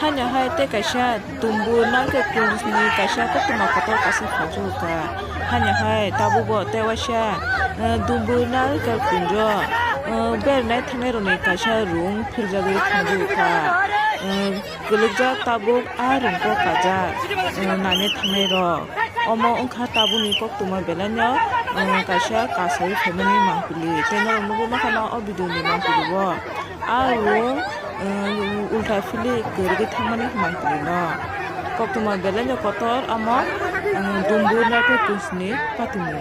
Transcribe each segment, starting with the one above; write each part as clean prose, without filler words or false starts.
hanya hai te kaisa tumbu narke kulisni kaisa ko tuma kotor kasi fajuka hanya hai tabu bo te washa dumbu narke kunjo ber nai thanai roni kaisa room philjagi fajuka gulukja tabuk arung ko kaja nane thanai ro omo ongkha tabu ni kok tuma belanyo kaisa kasai family mangpili tenor nubu makana o video ni mangpili bo arung ulta fili gergi thamani mangpili no kok tuma belanyo kotor amo dumbu narke kusni patini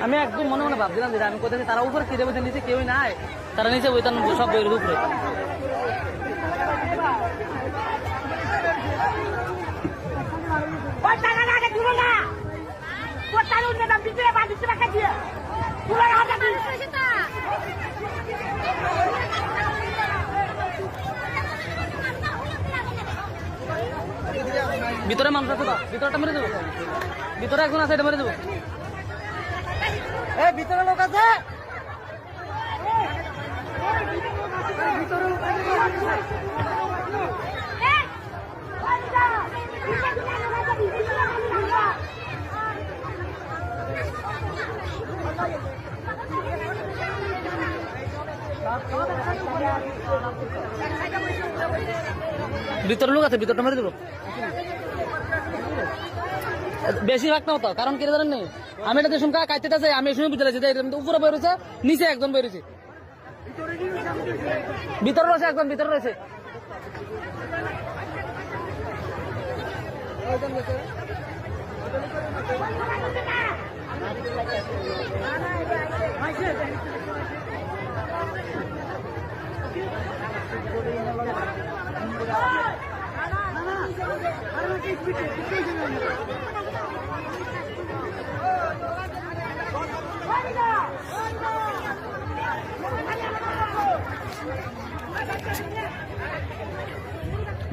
আমি একদম মনে মনে ভাবছিলাম যে আমি কোথায় তারা উপরে ছিটে বসে নিচে কেউই নাই তারা নিচে বইতাম সব বইয়ের উপরে ভিতরে মানুষ আছে তো ভিতরটা মেরে দেবো ভিতরে একজন আছে এটা মেরে দেবো ভিতরে লোক আছে ভিতরে লোক আছে ভিতরটা মেরে দেবো বেশি ভাগ না হতো কারণ কি জানেন নেই আমি এটা দেখুন কাইতে আছে আমি শুনে বুঝতে পারছি উপরে বেরোছে নিচে একজন বেরোছে ভিতরে রয়েছে একজন ভিতরে রয়েছে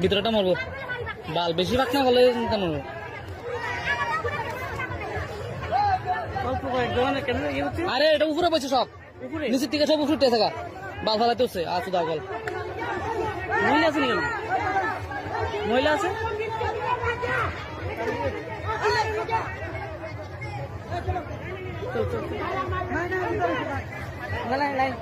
ভিতরটা মরবো বাল বেশি ভাগ না হলে মরবো আরে এটা উপরে বসে সব নিচের থেকে সব উপরে থাকা বাল ফালাতে হচ্ছে আছো দাও বল মহিলা আছে কেন মহিলা আছে লাইন